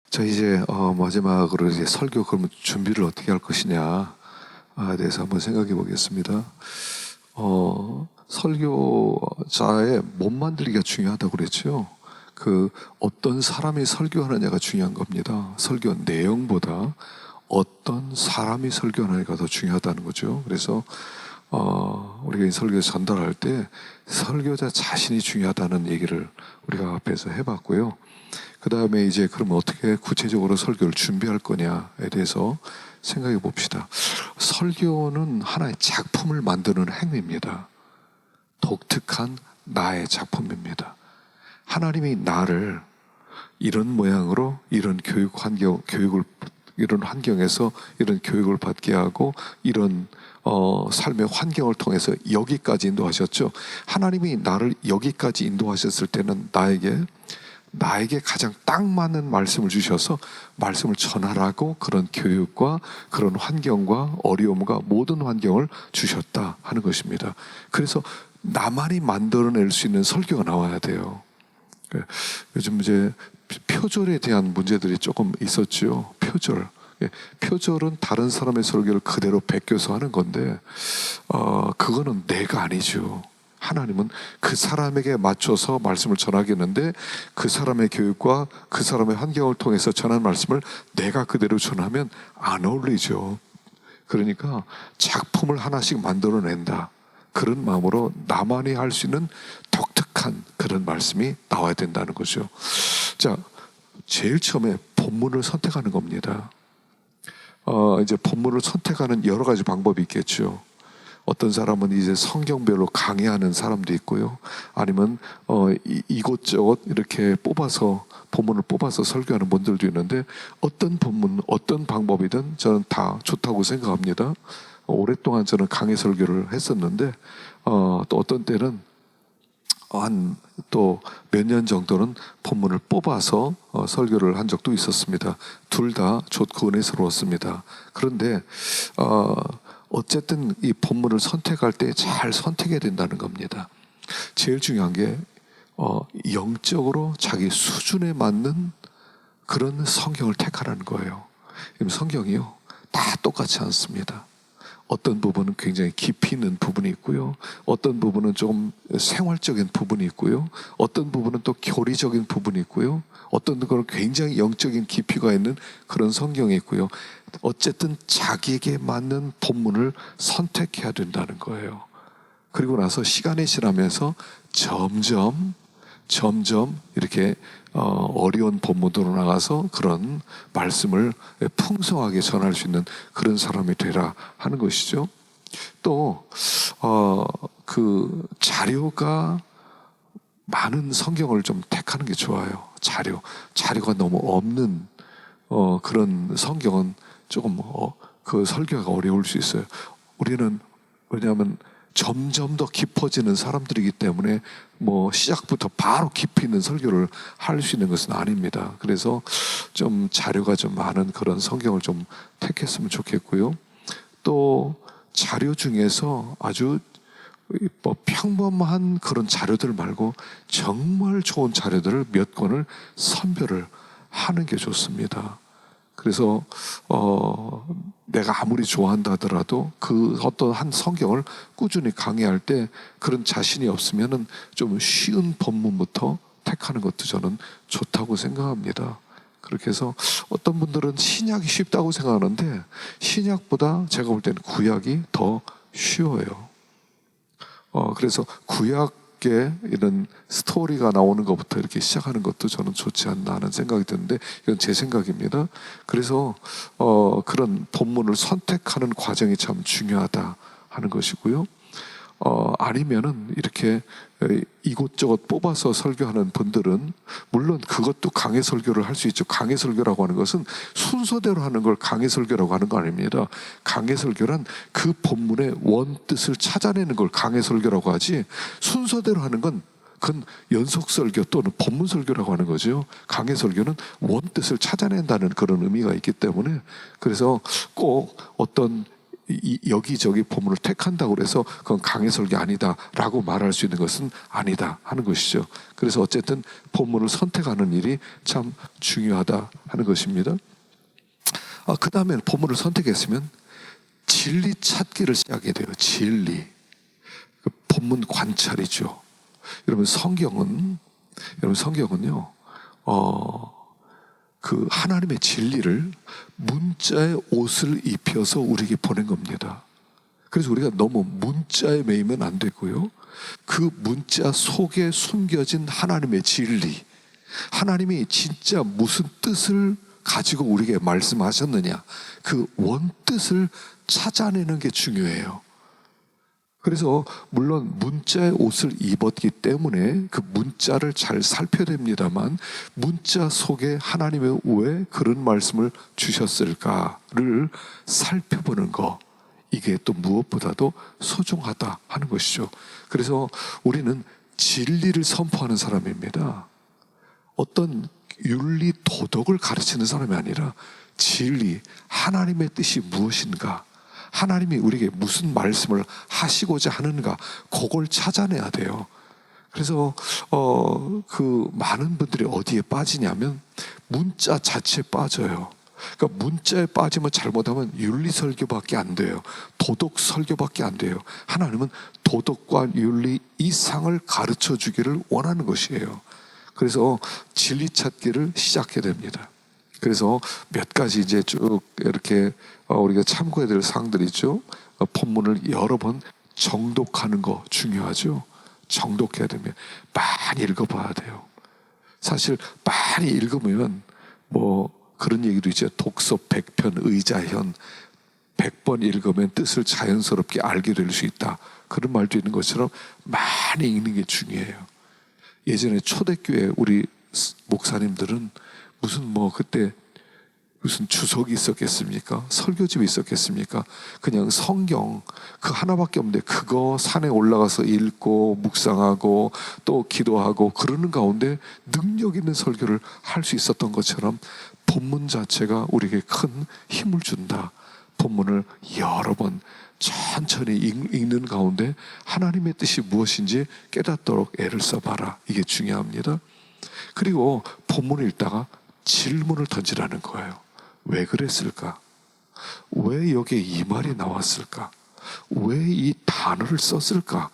자, 이제 마지막으로 이제 설교 그러면 준비를 어떻게 할 것이냐에 대해서 한번 생각해 보겠습니다. 설교자의 몸 만들기가 중요하다고 그랬죠. 그 어떤 사람이 설교하느냐가 중요한 겁니다. 설교 내용보다 어떤 사람이 설교하느냐가 더 중요하다는 거죠. 그래서 우리가 이 설교 전달할 때 설교자 자신이 중요하다는 얘기를 우리가 앞에서 해봤고요. 그 다음에 이제 그럼 어떻게 구체적으로 설교를 준비할 거냐에 대해서 생각해 봅시다. 설교는 하나의 작품을 만드는 행위입니다. 독특한 나의 작품입니다. 하나님이 나를 이런 모양으로 이런 이런 환경에서 이런 교육을 받게 하고 이런 삶의 환경을 통해서 여기까지 인도하셨죠. 하나님이 나를 여기까지 인도하셨을 때는 나에게 가장 딱 맞는 말씀을 주셔서 말씀을 전하라고 그런 교육과 그런 환경과 어려움과 모든 환경을 주셨다 하는 것입니다. 그래서 나만이 만들어낼 수 있는 설교가 나와야 돼요. 요즘 이제 표절에 대한 문제들이 조금 있었죠. 표절은 다른 사람의 설교를 그대로 베껴서 하는 건데 그거는 내가 아니죠. 하나님은 그 사람에게 맞춰서 말씀을 전하겠는데 그 사람의 교육과 그 사람의 환경을 통해서 전한 말씀을 내가 그대로 전하면 안 어울리죠. 그러니까 작품을 하나씩 만들어낸다. 그런 마음으로 나만이 할 수 있는 독특한 그런 말씀이 나와야 된다는 거죠. 자, 제일 처음에 본문을 선택하는 겁니다. 이제 본문을 선택하는 여러 가지 방법이 있겠죠. 어떤 사람은 이제 성경별로 강의하는 사람도 있고요. 아니면 이곳저곳 이렇게 본문을 뽑아서 설교하는 분들도 있는데 어떤 본문, 어떤 방법이든 저는 다 좋다고 생각합니다. 오랫동안 저는 강의 설교를 했었는데 또 어떤 때는 한 또 몇 년 정도는 본문을 뽑아서 설교를 한 적도 있었습니다. 둘 다 좋고 은혜스러웠습니다. 그런데 어쨌든 이 본문을 선택할 때 잘 선택해야 된다는 겁니다. 제일 중요한 게 영적으로 자기 수준에 맞는 그런 성경을 택하라는 거예요. 성경이요 다 똑같지 않습니다. 어떤 부분은 굉장히 깊이 있는 부분이 있고요. 어떤 부분은 좀 생활적인 부분이 있고요. 어떤 부분은 또 교리적인 부분이 있고요. 어떤 건 굉장히 영적인 깊이가 있는 그런 성경이 있고요. 어쨌든 자기에게 맞는 본문을 선택해야 된다는 거예요. 그리고 나서 시간이 지나면서 점점 이렇게 어려운 본문으로 나가서 그런 말씀을 풍성하게 전할 수 있는 그런 사람이 되라 하는 것이죠. 또 그 자료가 많은 성경을 좀 택하는 게 좋아요. 자료가 너무 없는 그런 성경은 조금 그 설교가 어려울 수 있어요. 우리는 왜냐하면 점점 더 깊어지는 사람들이기 때문에 뭐 시작부터 바로 깊이 있는 설교를 할 수 있는 것은 아닙니다. 그래서 좀 자료가 좀 많은 그런 성경을 좀 택했으면 좋겠고요. 또 자료 중에서 아주 뭐 평범한 그런 자료들 말고 정말 좋은 자료들을 몇 권을 선별을 하는 게 좋습니다. 그래서 내가 아무리 좋아한다 하더라도 그 어떤 한 성경을 꾸준히 강의할 때 그런 자신이 없으면은 좀 쉬운 본문부터 택하는 것도 저는 좋다고 생각합니다. 그렇게 해서 어떤 분들은 신약이 쉽다고 생각하는데 신약보다 제가 볼 때는 구약이 더 쉬워요. 그래서 구약에 이런 스토리가 나오는 것부터 이렇게 시작하는 것도 저는 좋지 않나 하는 생각이 드는데 이건 제 생각입니다. 그래서 그런 본문을 선택하는 과정이 참 중요하다 하는 것이고요. 아니면은 이렇게 이곳저곳 뽑아서 설교하는 분들은 물론 그것도 강해 설교를 할 수 있죠. 강해 설교라고 하는 것은 순서대로 하는 걸 강해 설교라고 하는 거 아닙니다. 강해 설교란 그 본문의 원뜻을 찾아내는 걸 강해 설교라고 하지 순서대로 하는 건 그건 연속 설교 또는 본문 설교라고 하는 거죠. 강해 설교는 원뜻을 찾아낸다는 그런 의미가 있기 때문에 그래서 꼭 어떤 여기저기 본문을 택한다고 해서 그건 강해 설교 아니다라고 말할 수 있는 것은 아니다 하는 것이죠. 그래서 어쨌든 본문을 선택하는 일이 참 중요하다 하는 것입니다. 그 다음에 본문을 선택했으면 진리 찾기를 시작하게 돼요. 진리. 그 본문 관찰이죠. 여러분 성경은요, 그 하나님의 진리를 문자의 옷을 입혀서 우리에게 보낸 겁니다. 그래서 우리가 너무 문자에 매이면 안 되고요. 그 문자 속에 숨겨진 하나님의 진리, 하나님이 진짜 무슨 뜻을 가지고 우리에게 말씀하셨느냐, 그 원뜻을 찾아내는 게 중요해요. 그래서 물론 문자의 옷을 입었기 때문에 그 문자를 잘 살펴야 됩니다만, 문자 속에 하나님의 왜 그런 말씀을 주셨을까를 살펴보는 거, 이게 또 무엇보다도 소중하다 하는 것이죠. 그래서 우리는 진리를 선포하는 사람입니다. 어떤 윤리 도덕을 가르치는 사람이 아니라 진리, 하나님의 뜻이 무엇인가, 하나님이 우리에게 무슨 말씀을 하시고자 하는가, 그걸 찾아내야 돼요. 그래서 그 많은 분들이 어디에 빠지냐면 문자 자체에 빠져요. 그러니까 문자에 빠지면 잘못하면 윤리 설교밖에 안 돼요. 도덕 설교밖에 안 돼요. 하나님은 도덕과 윤리 이상을 가르쳐 주기를 원하는 것이에요. 그래서 진리 찾기를 시작해야 됩니다. 그래서 몇 가지 이제 쭉 이렇게 우리가 참고해야 될 사항들이 있죠. 본문을 여러 번 정독하는 거 중요하죠. 정독해야 되면 많이 읽어봐야 돼요. 사실 많이 읽으면 뭐 그런 얘기도 있죠. 독서 100편 의자현, 100번 읽으면 뜻을 자연스럽게 알게 될 수 있다. 그런 말도 있는 것처럼 많이 읽는 게 중요해요. 예전에 초대교회 우리 목사님들은 무슨 뭐 그때 무슨 주석이 있었겠습니까? 설교집이 있었겠습니까? 그냥 성경 그 하나밖에 없는데 그거 산에 올라가서 읽고 묵상하고 또 기도하고 그러는 가운데 능력 있는 설교를 할 수 있었던 것처럼 본문 자체가 우리에게 큰 힘을 준다. 본문을 여러 번 천천히 읽는 가운데 하나님의 뜻이 무엇인지 깨닫도록 애를 써봐라. 이게 중요합니다. 그리고 본문을 읽다가 질문을 던지라는 거예요. 왜 그랬을까? 왜 여기에 이 말이 나왔을까? 왜 이 단어를 썼을까?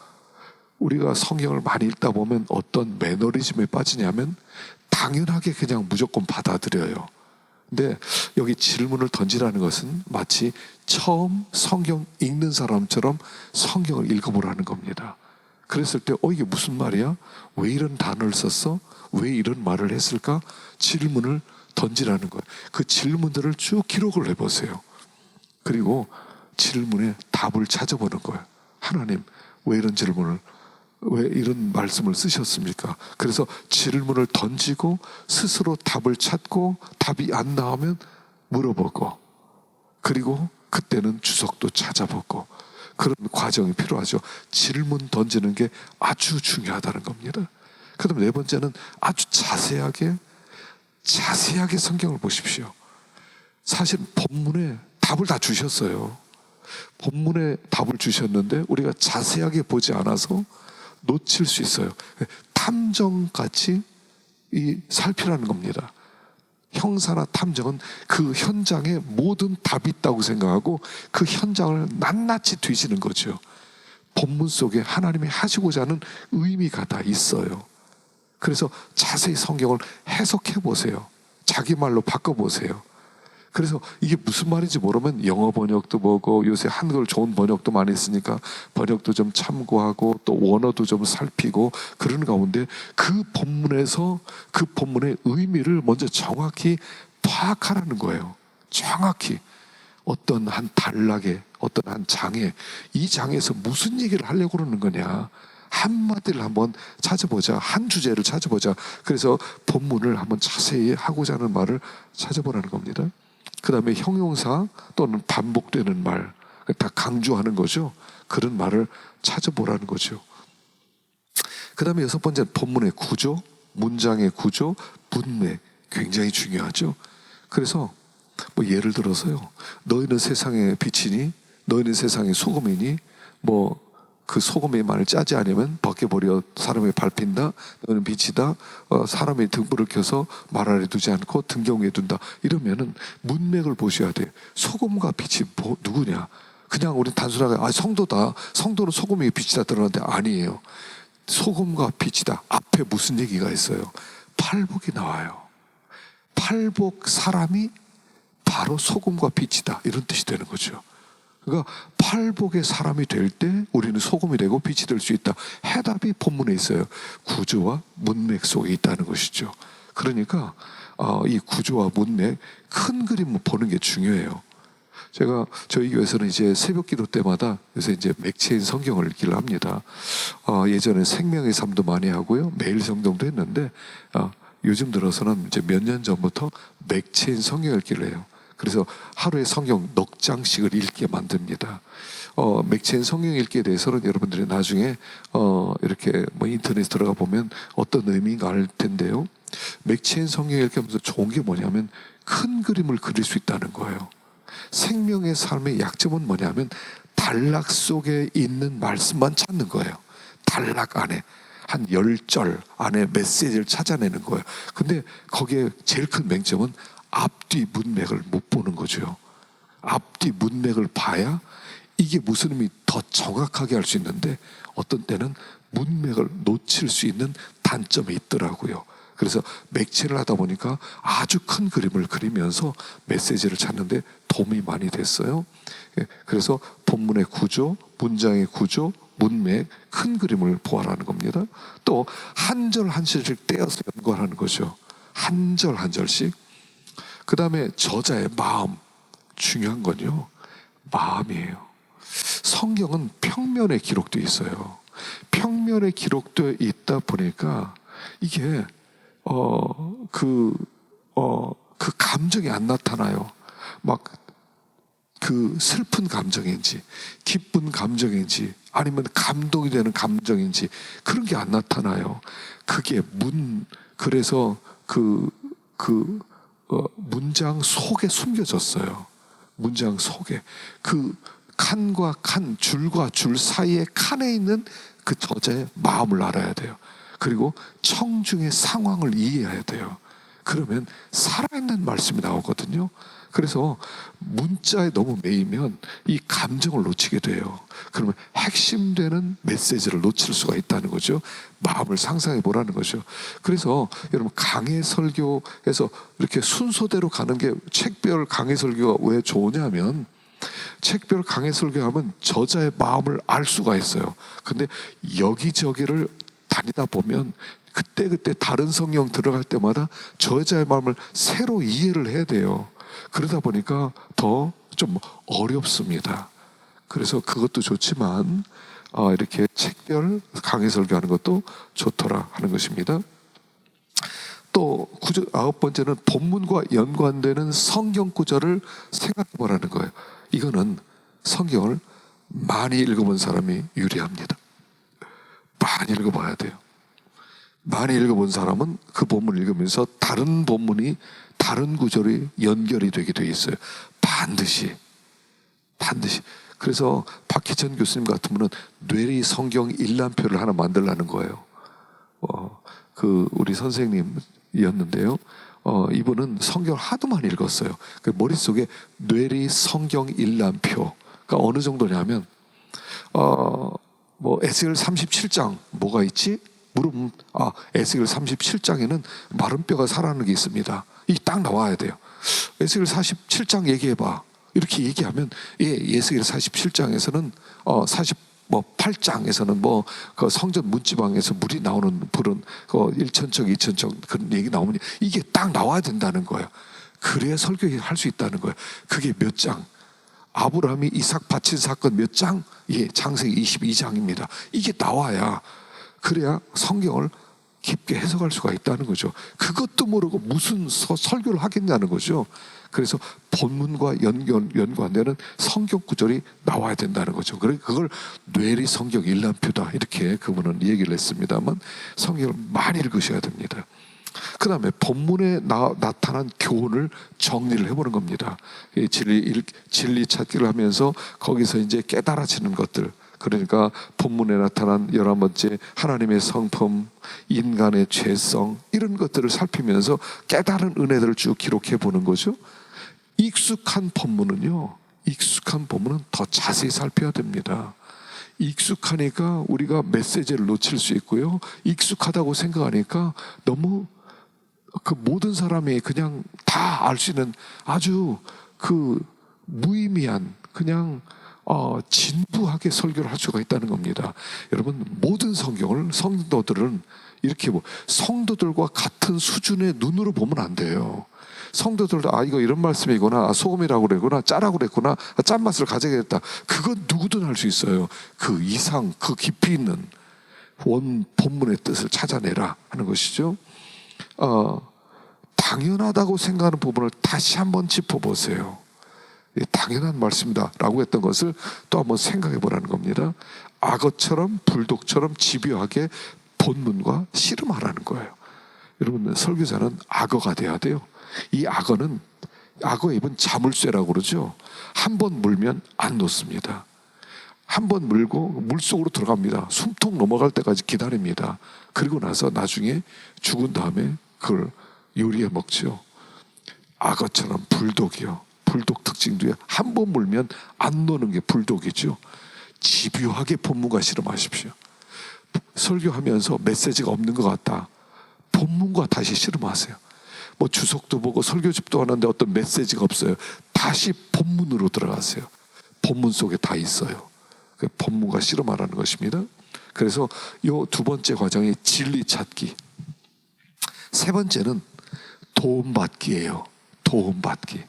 우리가 성경을 많이 읽다 보면 어떤 매너리즘에 빠지냐면 당연하게 그냥 무조건 받아들여요. 근데 여기 질문을 던지라는 것은 마치 처음 성경 읽는 사람처럼 성경을 읽어보라는 겁니다. 그랬을 때 이게 무슨 말이야? 왜 이런 단어를 썼어? 왜 이런 말을 했을까? 질문을 던지라는 거예요. 그 질문들을 쭉 기록을 해보세요. 그리고 질문에 답을 찾아보는 거예요. 하나님, 왜 이런 질문을, 왜 이런 말씀을 쓰셨습니까? 그래서 질문을 던지고 스스로 답을 찾고 답이 안 나오면 물어보고, 그리고 그때는 주석도 찾아보고, 그런 과정이 필요하죠. 질문 던지는 게 아주 중요하다는 겁니다. 그 다음에 네 번째는 아주 자세하게 성경을 보십시오. 사실 본문에 답을 다 주셨어요. 본문에 답을 주셨는데 우리가 자세하게 보지 않아서 놓칠 수 있어요. 탐정같이 살피라는 겁니다. 형사나 탐정은 그 현장에 모든 답이 있다고 생각하고 그 현장을 낱낱이 뒤지는 거죠. 본문 속에 하나님이 하시고자 하는 의미가 다 있어요. 그래서 자세히 성경을 해석해 보세요. 자기 말로 바꿔보세요. 그래서 이게 무슨 말인지 모르면 영어 번역도 보고, 요새 한글 좋은 번역도 많이 있으니까 번역도 좀 참고하고 또 원어도 좀 살피고 그러는 가운데 그 본문에서 그 본문의 의미를 먼저 정확히 파악하라는 거예요. 정확히 어떤 한 단락에, 어떤 한 장에, 이 장에서 무슨 얘기를 하려고 그러는 거냐, 한마디를 한번 찾아보자. 한 주제를 찾아보자. 그래서 본문을 한번 자세히 하고자 하는 말을 찾아보라는 겁니다. 그 다음에 형용사 또는 반복되는 말, 다 강조하는 거죠. 그런 말을 찾아보라는 거죠. 그 다음에 여섯 번째, 본문의 구조, 문장의 구조, 문맥 굉장히 중요하죠. 그래서 뭐 예를 들어서요, 너희는 세상의 빛이니 너희는 세상의 소금이니 뭐 그 소금의 말을 짜지 않으면 벗겨버려 사람의 밟힌다. 너는 빛이다. 사람의 등불을 켜서 말 아래 두지 않고 등경 위에 둔다. 이러면은 문맥을 보셔야 돼요. 소금과 빛이 누구냐? 그냥 우리 단순하게 성도다. 성도는 소금이 빛이다 들었는데 아니에요. 소금과 빛이다. 앞에 무슨 얘기가 있어요? 팔복이 나와요. 팔복 사람이 바로 소금과 빛이다. 이런 뜻이 되는 거죠. 그러니까 팔복의 사람이 될 때 우리는 소금이 되고 빛이 될 수 있다. 해답이 본문에 있어요. 구조와 문맥 속에 있다는 것이죠. 그러니까 이 구조와 문맥, 큰 그림을 보는 게 중요해요. 제가 저희 교회에서는 이제 새벽 기도 때마다 요새 이제 맥체인 성경을 읽기를 합니다. 예전에 생명의 삶도 많이 하고요. 매일 성경도 했는데 요즘 들어서는 이제 몇 년 전부터 맥체인 성경 읽기를 해요. 그래서 하루에 성경 넉 장씩을 읽게 만듭니다. 맥체인 성경 읽기에 대해서는 여러분들이 나중에 이렇게 뭐 인터넷에 들어가 보면 어떤 의미인가 알 텐데요. 맥체인 성경 읽기하면서 좋은 게 뭐냐면 큰 그림을 그릴 수 있다는 거예요. 생명의 삶의 약점은 뭐냐면 단락 속에 있는 말씀만 찾는 거예요. 단락 안에 한 10절 안에 메시지를 찾아내는 거예요. 근데 거기에 제일 큰 맹점은 앞뒤 문맥을 못 보는 거죠. 앞뒤 문맥을 봐야 이게 무슨 의미 더 정확하게 할 수 있는데 어떤 때는 문맥을 놓칠 수 있는 단점이 있더라고요. 그래서 맥체를 하다 보니까 아주 큰 그림을 그리면서 메시지를 찾는데 도움이 많이 됐어요. 그래서 본문의 구조, 문장의 구조, 문맥, 큰 그림을 보아라는 겁니다. 또 한 절 한 절씩 떼어서 연구하는 거죠. 한 절 한 절씩. 그 다음에 저자의 마음, 중요한 건요, 마음이에요. 성경은 평면에 기록되어 있어요. 평면에 기록되어 있다 보니까 이게 그 감정이 안 나타나요. 막 그 슬픈 감정인지 기쁜 감정인지 아니면 감동이 되는 감정인지 그런 게 안 나타나요. 그게 그래서 문장 속에 숨겨졌어요. 문장 속에 그 칸과 칸, 줄과 줄 사이에 칸에 있는 그 저자의 마음을 알아야 돼요. 그리고 청중의 상황을 이해해야 돼요. 그러면 살아있는 말씀이 나오거든요. 그래서 문자에 너무 매이면 이 감정을 놓치게 돼요. 그러면 핵심되는 메시지를 놓칠 수가 있다는 거죠. 마음을 상상해 보라는 거죠. 그래서 여러분 강해 설교에서 이렇게 순서대로 가는 게 책별 강해 설교가 왜 좋으냐면 책별 강해 설교하면 저자의 마음을 알 수가 있어요. 근데 여기저기를 다니다 보면 그때그때 다른 성경 들어갈 때마다 저자의 마음을 새로 이해를 해야 돼요. 그러다 보니까 더 좀 어렵습니다. 그래서 그것도 좋지만 이렇게 책별 강해 설교하는 것도 좋더라 하는 것입니다. 또 9번째는 본문과 연관되는 성경 구절을 생각해 보라는 거예요. 이거는 성경을 많이 읽어본 사람이 유리합니다. 많이 읽어봐야 돼요. 많이 읽어본 사람은 그 본문을 읽으면서 다른 본문이 다른 구절이 연결이 되게 돼 있어요. 반드시. 그래서 박희천 교수님 같으면 뇌리 성경 일람표를 하나 만들라는 거예요. 우리 선생님이었는데요. 이분은 성경을 하도 많이 읽었어요. 그 머릿속에 뇌리 성경 일람표가 어느 정도냐면 에스겔 37장 뭐가 있지? 물으면 에스겔 37장에는 마른 뼈가 살아나는 게 있습니다. 이게 딱 나와야 돼요. 에스겔 47장 얘기해봐. 이렇게 얘기하면 에스겔 47장에서는 8장에서는 그 성전 문지방에서 물이 나오는 불은 1천척 2천척 그런 얘기 나오면 이게 딱 나와야 된다는 거예요. 그래야 설교할 수 있다는 거예요. 그게 몇 장? 아브라함이 이삭 바친 사건 몇 장? 창세기 22장입니다. 이게 나와야 그래야 성경을 깊게 해석할 수가 있다는 거죠. 그것도 모르고 무슨 설교를 하겠냐는 거죠. 그래서 본문과 연관되는 성경 구절이 나와야 된다는 거죠. 그걸 뇌리 성경 일람표다 이렇게 그분은 얘기를 했습니다만 성경을 많이 읽으셔야 됩니다. 그 그 다음에 본문에 나타난 교훈을 정리를 해보는 겁니다. 이 진리 찾기를 하면서 거기서 이제 깨달아지는 것들, 그러니까 본문에 나타난 11번째 하나님의 성품, 인간의 죄성, 이런 것들을 살피면서 깨달은 은혜들을 쭉 기록해 보는 거죠. 익숙한 본문은 더 자세히 살펴야 됩니다. 익숙하니까 우리가 메시지를 놓칠 수 있고요, 익숙하다고 생각하니까 너무 그 모든 사람이 그냥 다 알 수 있는 아주 그 무의미한, 그냥 진부하게 설교를 할 수가 있다는 겁니다. 여러분, 모든 성경을 성도들은 이렇게 성도들과 같은 수준의 눈으로 보면 안 돼요. 성도들도 이거 이런 말씀이구나, 소금이라고 그랬구나, 짜라고 그랬구나, 짠맛을 가져야겠다, 그건 누구든 할 수 있어요. 그 이상, 그 깊이 있는 원 본문의 뜻을 찾아내라 하는 것이죠. 당연하다고 생각하는 부분을 다시 한번 짚어보세요. 당연한 말씀이다 라고 했던 것을 또 한번 생각해 보라는 겁니다. 악어처럼 불독처럼 집요하게 본문과 씨름하라는 거예요. 여러분, 설교자는 악어가 돼야 돼요. 이 악어의 입은 자물쇠라고 그러죠. 한 번 물면 안 놓습니다. 한 번 물고 물속으로 들어갑니다. 숨통 넘어갈 때까지 기다립니다. 그리고 나서 나중에 죽은 다음에 그걸 요리해 먹죠. 악어처럼 불독이요. 불독 특징도요, 한 번 물면 안 노는 게 불독이죠. 집요하게 본문과 씨름하십시오. 설교하면서 메시지가 없는 것 같다, 본문과 다시 씨름하세요. 주석도 보고 설교집도 하는데 어떤 메시지가 없어요. 다시 본문으로 들어가세요. 본문 속에 다 있어요. 본문과 씨름하라는 것입니다. 그래서 이 두 번째 과정이 진리 찾기. 세 번째는 도움받기예요. 도움받기.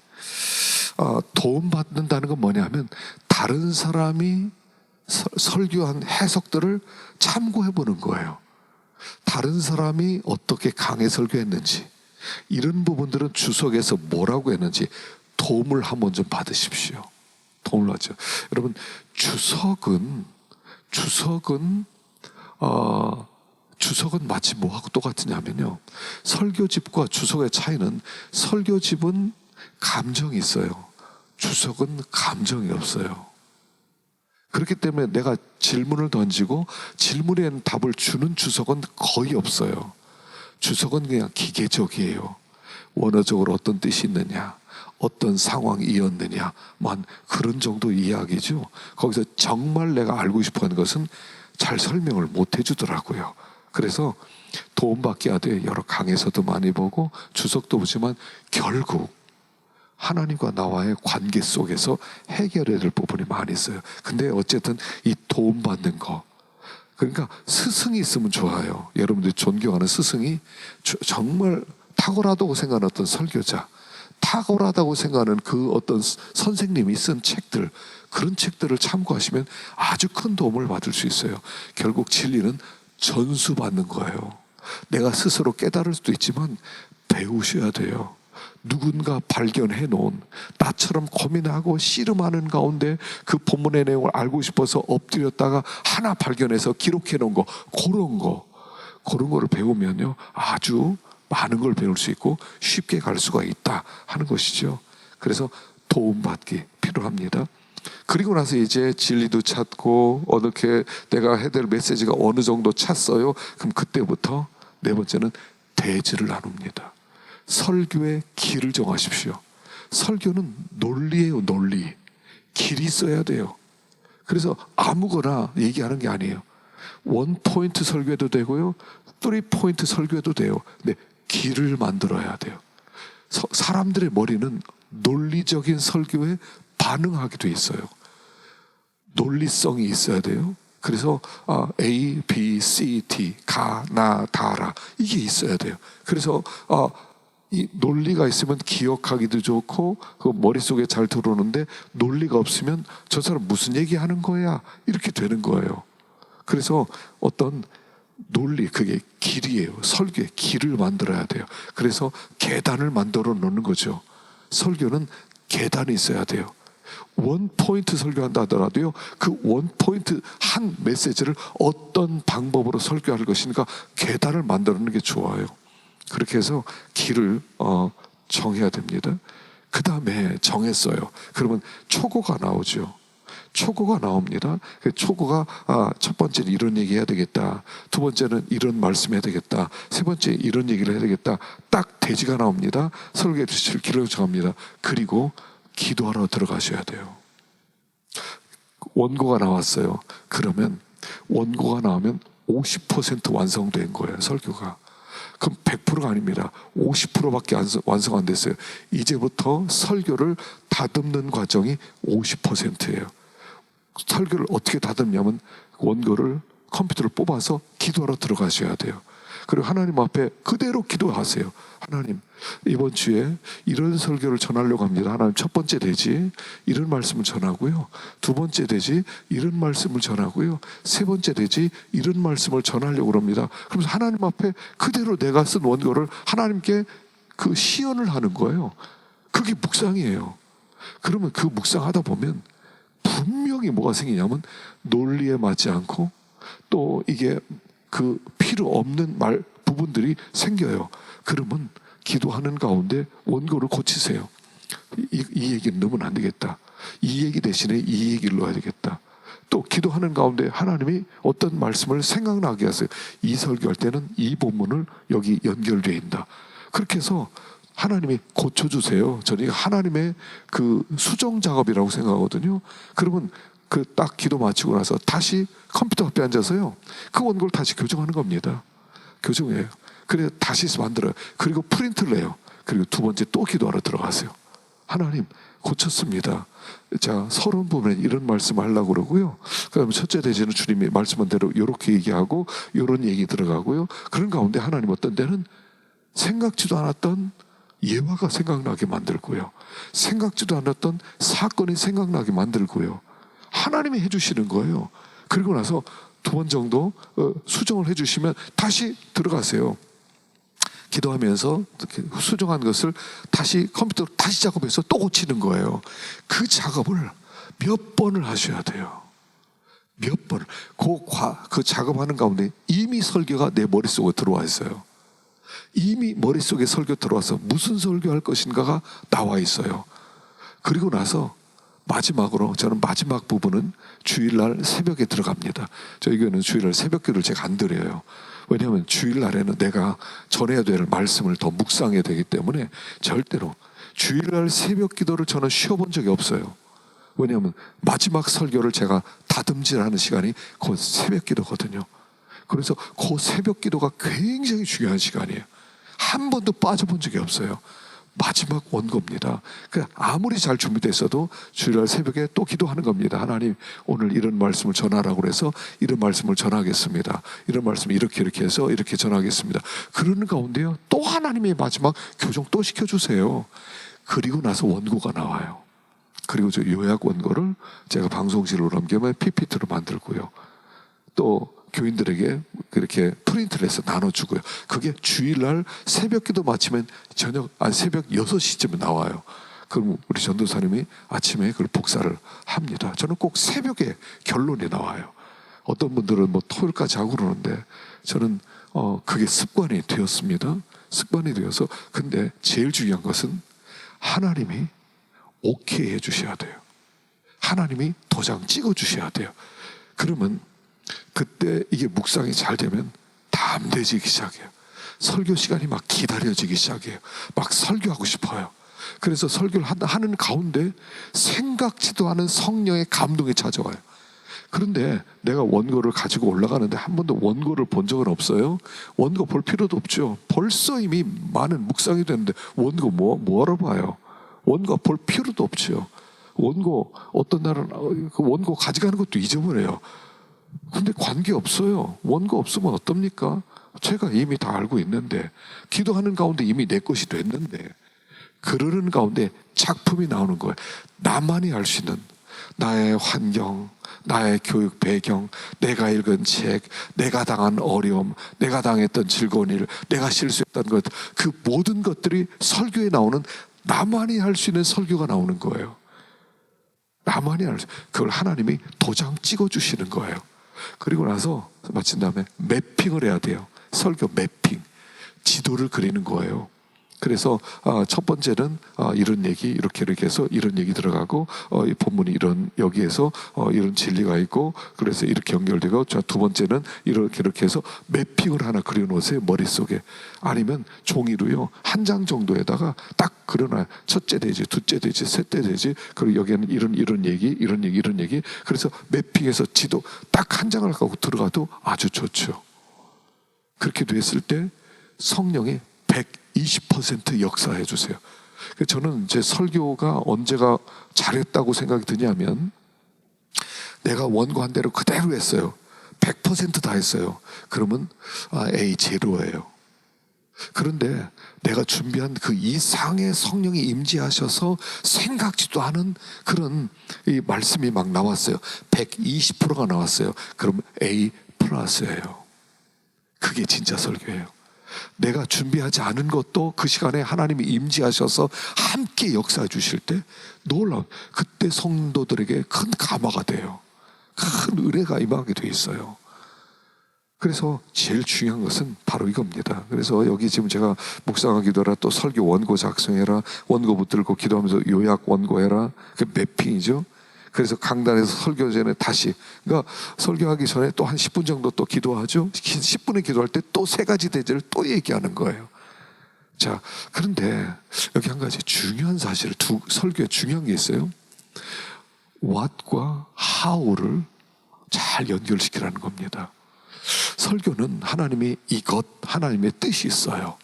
도움받는다는 건 뭐냐면 다른 사람이 설교한 해석들을 참고해 보는 거예요. 다른 사람이 어떻게 강해 설교했는지, 이런 부분들은 주석에서 뭐라고 했는지 도움을 한번 좀 받으십시오. 도움을 받죠. 여러분, 주석은 마치 뭐하고 똑같으냐면요, 설교집과 주석의 차이는, 설교집은 감정이 있어요. 주석은 감정이 없어요. 그렇기 때문에 내가 질문을 던지고 질문에 답을 주는 주석은 거의 없어요. 주석은 그냥 기계적이에요. 원어적으로 어떤 뜻이 있느냐, 어떤 상황이었느냐만 그런 정도 이야기죠. 거기서 정말 내가 알고 싶어하는 것은 잘 설명을 못 해주더라고요. 그래서 도움받기 하되 여러 강에서도 많이 보고 주석도 보지만 결국 하나님과 나와의 관계 속에서 해결해야 될 부분이 많이 있어요. 근데 어쨌든 이 도움받는 거, 그러니까 스승이 있으면 좋아요. 여러분들이 존경하는 스승이 정말 탁월하다고 생각하는 어떤 설교자, 탁월하다고 생각하는 그 어떤 선생님이 쓴 책들, 그런 책들을 참고하시면 아주 큰 도움을 받을 수 있어요. 결국 진리는 전수받는 거예요. 내가 스스로 깨달을 수도 있지만 배우셔야 돼요. 누군가 발견해 놓은, 나처럼 고민하고 씨름하는 가운데 그 본문의 내용을 알고 싶어서 엎드렸다가 하나 발견해서 기록해 놓은 거, 그런 거를 배우면요, 아주 많은 걸 배울 수 있고 쉽게 갈 수가 있다 하는 것이죠. 그래서 도움받기 필요합니다. 그리고 나서 이제 진리도 찾고 어떻게 내가 해야 될 메시지가 어느 정도 찼어요. 그럼 그때부터 네 번째는 대지를 나눕니다. 설교의 길을 정하십시오. 설교는 논리예요. 논리. 길이 있어야 돼요. 그래서 아무거나 얘기하는 게 아니에요. 원 포인트 설교해도 되고요, 3포인트 설교해도 돼요. 근데 길을 만들어야 돼요. 사람들의 머리는 논리적인 설교에 반응하게 돼 있어요. 논리성이 있어야 돼요. 그래서 A, B, C, D, 가, 나, 다라, 이게 있어야 돼요. 그래서 이 논리가 있으면 기억하기도 좋고 그 머릿속에 잘 들어오는데, 논리가 없으면 저 사람 무슨 얘기하는 거야 이렇게 되는 거예요. 그래서 어떤 논리, 그게 길이에요. 설교의 길을 만들어야 돼요. 그래서 계단을 만들어 놓는 거죠. 설교는 계단이 있어야 돼요. 원 포인트 설교한다 하더라도요, 그 원 포인트 한 메시지를 어떤 방법으로 설교할 것인가 계단을 만들어 놓는 게 좋아요. 그렇게 해서 길을 정해야 됩니다. 그 다음에 정했어요. 그러면 초고가 나오죠. 초고가 나옵니다. 그 초고가 첫 번째는 이런 얘기 해야 되겠다. 두 번째는 이런 말씀 해야 되겠다. 세 번째 이런 얘기를 해야 되겠다. 딱 대지가 나옵니다. 설교에 주실 길을 정합니다. 그리고 기도하러 들어가셔야 돼요. 원고가 나왔어요. 그러면 원고가 나오면 50% 완성된 거예요, 설교가. 그럼 100%가 아닙니다. 50%밖에 완성 안 됐어요. 이제부터 설교를 다듬는 과정이 50%예요. 설교를 어떻게 다듬냐면 원고를 컴퓨터를 뽑아서 기도하러 들어가셔야 돼요. 그리고 하나님 앞에 그대로 기도하세요. 하나님, 이번 주에 이런 설교를 전하려고 합니다. 하나님, 첫 번째 되지 이런 말씀을 전하고요, 두 번째 되지 이런 말씀을 전하고요, 세 번째 되지 이런 말씀을 전하려고 합니다. 그러면서 하나님 앞에 그대로 내가 쓴 원고를 하나님께 그 시연을 하는 거예요. 그게 묵상이에요. 그러면 그 묵상하다 보면 분명히 뭐가 생기냐면 논리에 맞지 않고 또 이게 그 필요 없는 말 부분들이 생겨요. 그러면 기도하는 가운데 원고를 고치세요. 이 얘기는 넣으면 안 되겠다. 이 얘기 대신에 이 얘기를 넣어야 되겠다. 또 기도하는 가운데 하나님이 어떤 말씀을 생각나게 하세요. 이 설교할 때는 이 본문을 여기 연결되어 있다. 그렇게 해서 하나님이 고쳐주세요. 저는 하나님의 그 수정 작업이라고 생각하거든요. 그러면 그 딱 기도 마치고 나서 다시 컴퓨터 앞에 앉아서요, 그 원고를 다시 교정하는 겁니다. 교정해요. 그래서 다시 만들어요. 그리고 프린트를 내요. 그리고 두 번째 또 기도하러 들어가세요. 하나님, 고쳤습니다. 자, 서론 부분에 이런 말씀 하려고 그러고요. 그 다음에 첫째 대지는 주님이 말씀한 대로 이렇게 얘기하고 이런 얘기 들어가고요. 그런 가운데 하나님 어떤 때는 생각지도 않았던 예화가 생각나게 만들고요, 생각지도 않았던 사건이 생각나게 만들고요. 하나님이 해주시는 거예요. 그리고 나서 두 번 정도 수정을 해주시면 다시 들어가세요. 기도하면서 수정한 것을 다시 컴퓨터로 다시 작업해서 또 고치는 거예요. 그 작업을 몇 번을 하셔야 돼요. 몇 번을. 그 작업하는 가운데 이미 설교가 내 머릿속에 들어와 있어요. 이미 머릿속에 설교 들어와서 무슨 설교할 것인가가 나와 있어요. 그리고 나서 마지막으로 저는 마지막 부분은 주일날 새벽에 들어갑니다. 저희 교회는 주일날 새벽기도를 제가 안 드려요. 왜냐하면 주일날에는 내가 전해야 될 말씀을 더 묵상해야 되기 때문에 절대로 주일날 새벽기도를 저는 쉬어본 적이 없어요. 왜냐하면 마지막 설교를 제가 다듬질하는 시간이 곧 새벽기도거든요. 그래서 그 새벽기도가 굉장히 중요한 시간이에요. 한 번도 빠져본 적이 없어요. 마지막 원고입니다. 아무리 잘 준비됐어도 주일날 새벽에 또 기도하는 겁니다. 하나님, 오늘 이런 말씀을 전하라고 해서 이런 말씀을 전하겠습니다. 이런 말씀 이렇게 해서 이렇게 전하겠습니다. 그러는 가운데요, 또 하나님의 마지막 교정 또 시켜주세요. 그리고 나서 원고가 나와요. 그리고 저 요약 원고를 제가 방송실로 넘기면 PPT로 만들고요, 또 교인들에게 그렇게 프린트를 해서 나눠주고요. 그게 주일날 새벽기도 마치면 새벽 6시쯤에 나와요. 그럼 우리 전도사님이 아침에 그걸 복사를 합니다. 저는 꼭 새벽에 결론이 나와요. 어떤 분들은 뭐 토요일까지 하고 그러는데 저는 그게 습관이 되었습니다. 습관이 되어서. 근데 제일 중요한 것은 하나님이 오케이 해주셔야 돼요. 하나님이 도장 찍어주셔야 돼요. 그러면 그때 이게 묵상이 잘 되면 담대해지기 시작해요. 설교 시간이 막 기다려지기 시작해요. 막 설교하고 싶어요. 그래서 설교를 하는 가운데 생각지도 않은 성령의 감동이 찾아와요. 그런데 내가 원고를 가지고 올라가는데 한 번도 원고를 본 적은 없어요. 원고 볼 필요도 없죠. 벌써 이미 많은 묵상이 됐는데 원고 뭐하러 봐요. 원고 볼 필요도 없죠. 원고 어떤 날은 그 원고 가져가는 것도 잊어버려요. 근데 관계없어요. 원고 없으면 어떻습니까? 제가 이미 다 알고 있는데, 기도하는 가운데 이미 내 것이 됐는데, 그러는 가운데 작품이 나오는 거예요. 나만이 알 수 있는 나의 환경, 나의 교육 배경, 내가 읽은 책, 내가 당한 어려움, 내가 당했던 즐거운 일, 내가 실수했던 것, 그 모든 것들이 설교에 나오는 나만이 할 수 있는 설교가 나오는 거예요. 나만이 알 수, 그걸 하나님이 도장 찍어주시는 거예요. 그리고 나서 마친 다음에 매핑을 해야 돼요. 설교 매핑. 지도를 그리는 거예요. 그래서 첫 번째는 이런 얘기 이렇게 해서 이런 얘기 들어가고 이 본문이 이런 여기에서 이런 진리가 있고 그래서 이렇게 연결되고 자, 두 번째는 이렇게 해서 매핑을 하나 그려놓으세요. 머릿속에. 아니면 종이로요 한 장 정도에다가 딱 그려놔요. 첫째 되지, 둘째 되지, 셋째 되지. 그리고 여기에는 이런 얘기 이런 얘기 그래서 매핑해서 지도 딱 한 장을 갖고 들어가도 아주 좋죠. 그렇게 됐을 때 성령이 120% 역사해 주세요. 저는 제 설교가 언제가 잘했다고 생각이 드냐면 내가 원고한 대로 그대로 했어요. 100% 다 했어요. 그러면 A 제로예요. 그런데 내가 준비한 그 이상의 성령이 임재하셔서 생각지도 않은 그런 이 말씀이 막 나왔어요. 120%가 나왔어요. 그럼 A 플러스예요. 그게 진짜 설교예요. 내가 준비하지 않은 것도 그 시간에 하나님이 임재하셔서 함께 역사해 주실 때 놀라운, 그때 성도들에게 큰 감화가 돼요. 큰 은혜가 임하게 돼 있어요. 그래서 제일 중요한 것은 바로 이겁니다. 그래서 여기 지금 제가 묵상하기도 하라, 또 설교 원고 작성해라, 원고 붙들고 기도하면서 요약 원고해라, 그 매핑이죠. 그래서 강단에서 설교 전에 다시, 그러니까 설교하기 전에 또 한 10분 정도 또 기도하죠. 10분에 기도할 때 또 세 가지 대제를 또 얘기하는 거예요. 자, 그런데 여기 한 가지 중요한 사실, 설교에 중요한 게 있어요. what과 how를 잘 연결시키라는 겁니다. 설교는 하나님이 이것, 하나님의 뜻이 있어요.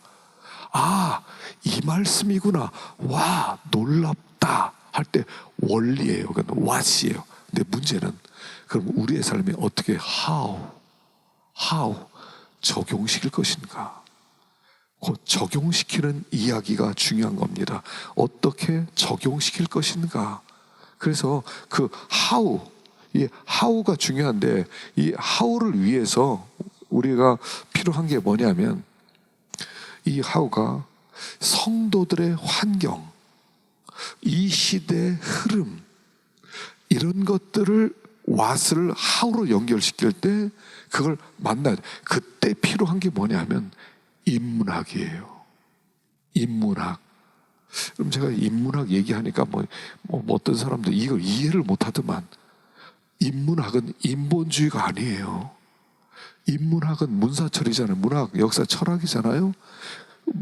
이 말씀이구나. 와, 놀랍다. 할 때 원리예요. 그건 what이에요. 근데 문제는 그럼 우리의 삶에 어떻게 how 적용시킬 것인가? 그 적용시키는 이야기가 중요한 겁니다. 어떻게 적용시킬 것인가? 그래서 그 이 how가 중요한데 이 how를 위해서 우리가 필요한 게 뭐냐면 이 how가 성도들의 환경, 이 시대의 흐름, 이런 것들을 what을 how로 연결시킬 때 그걸 만나야 돼. 그때 필요한 게 뭐냐면 인문학이에요. 인문학. 그럼 제가 인문학 얘기하니까 뭐 어떤 사람들 이걸 이해를 못하더만, 인문학은 인본주의가 아니에요. 인문학은 문사철이잖아요. 문학, 역사, 철학이잖아요.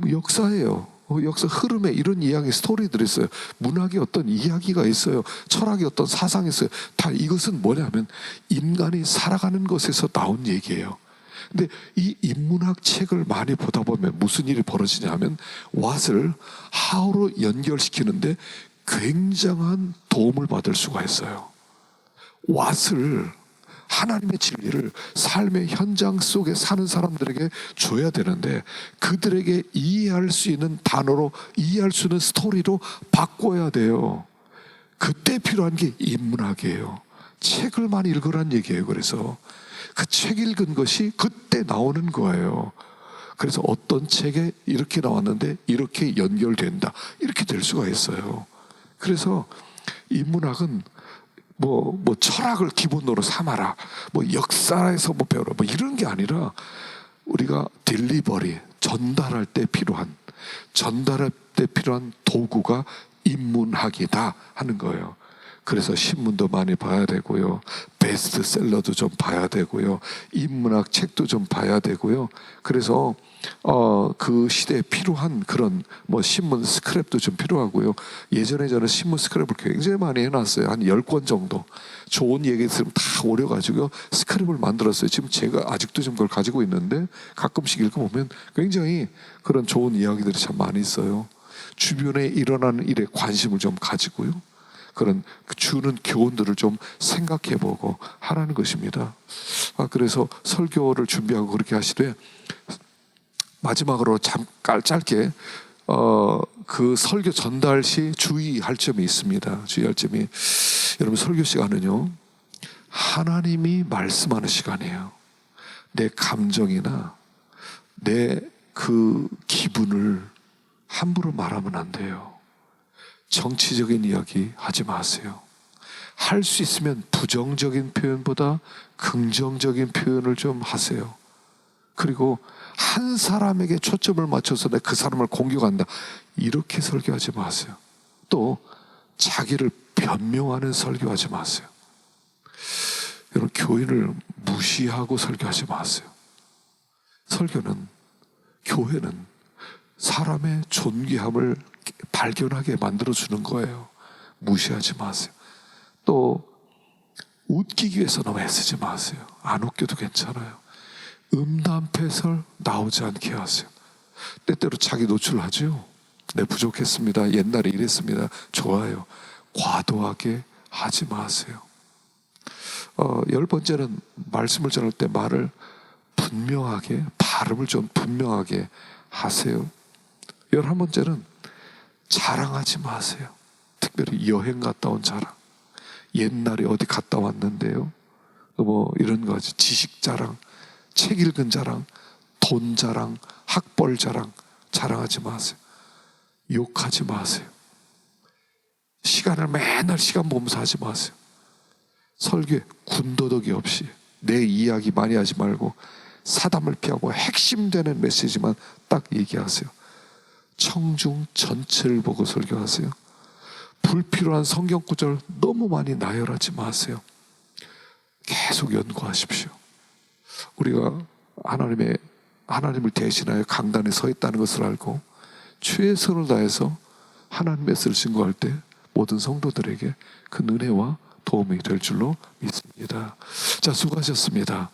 역사예요. 역사 흐름에 이런 이야기, 스토리들이 있어요. 문학에 어떤 이야기가 있어요. 철학에 어떤 사상이 있어요. 다 이것은 뭐냐면 인간이 살아가는 것에서 나온 얘기예요. 근데 이 인문학 책을 많이 보다 보면 무슨 일이 벌어지냐면 what을 how로 연결시키는데 굉장한 도움을 받을 수가 있어요. what을, 하나님의 진리를 삶의 현장 속에 사는 사람들에게 줘야 되는데 그들에게 이해할 수 있는 단어로, 이해할 수 있는 스토리로 바꿔야 돼요. 그때 필요한 게 인문학이에요. 책을 많이 읽으란 얘기예요. 그래서 그 책 읽은 것이 그때 나오는 거예요. 그래서 어떤 책에 이렇게 나왔는데 이렇게 연결된다, 이렇게 될 수가 있어요. 그래서 인문학은 뭐 철학을 기본으로 삼아라, 뭐 역사에서 뭐 배워라, 뭐 이런 게 아니라 우리가 딜리버리, 전달할 때 필요한 도구가 인문학이다 하는 거예요. 그래서 신문도 많이 봐야 되고요, 베스트셀러도 좀 봐야 되고요, 인문학 책도 좀 봐야 되고요. 그래서 그 시대에 필요한 그런 뭐 신문 스크랩도 좀 필요하고요. 예전에 저는 신문 스크랩을 굉장히 많이 해놨어요. 한 10권 정도. 좋은 얘기 들으면 다 오려가지고 스크랩을 만들었어요. 지금 제가 아직도 좀 그걸 가지고 있는데 가끔씩 읽어보면 굉장히 그런 좋은 이야기들이 참 많이 있어요. 주변에 일어나는 일에 관심을 좀 가지고요, 그런 주는 교훈들을 좀 생각해보고 하라는 것입니다. 그래서 설교를 준비하고 그렇게 하시되 마지막으로 잠깐 짧게 그 설교 전달 시 주의할 점이 있습니다. 주의할 점이, 여러분 설교 시간은요 하나님이 말씀하는 시간이에요. 내 감정이나 내 그 기분을 함부로 말하면 안 돼요. 정치적인 이야기 하지 마세요. 할 수 있으면 부정적인 표현보다 긍정적인 표현을 좀 하세요. 그리고 한 사람에게 초점을 맞춰서 내가 그 사람을 공격한다, 이렇게 설교하지 마세요. 또 자기를 변명하는 설교하지 마세요. 여러분, 교인을 무시하고 설교하지 마세요. 설교는, 교회는 사람의 존귀함을 발견하게 만들어주는 거예요. 무시하지 마세요. 또 웃기기 위해서 너무 애쓰지 마세요. 안 웃겨도 괜찮아요. 음담패설 나오지 않게 하세요. 때때로 자기 노출하죠. 네, 부족했습니다. 옛날에 이랬습니다. 좋아요. 과도하게 하지 마세요. 10번째는 말씀을 전할 때 말을 분명하게, 발음을 좀 분명하게 하세요. 11번째는 자랑하지 마세요. 특별히 여행 갔다 온 자랑, 옛날에 어디 갔다 왔는데요, 뭐 이런 거지. 지식 자랑, 책 읽은 자랑, 돈 자랑, 학벌 자랑, 자랑하지 마세요. 욕하지 마세요. 시간을 맨날 시간 보면서 하지 마세요. 설교에 군더더기 없이 내 이야기 많이 하지 말고 사담을 피하고 핵심되는 메시지만 딱 얘기하세요. 청중 전체를 보고 설교하세요. 불필요한 성경 구절 너무 많이 나열하지 마세요. 계속 연구하십시오. 우리가 하나님을 대신하여 강단에 서 있다는 것을 알고 최선을 다해서 하나님 메시지를 증거할 때 모든 성도들에게 그 은혜와 도움이 될 줄로 믿습니다. 자, 수고하셨습니다.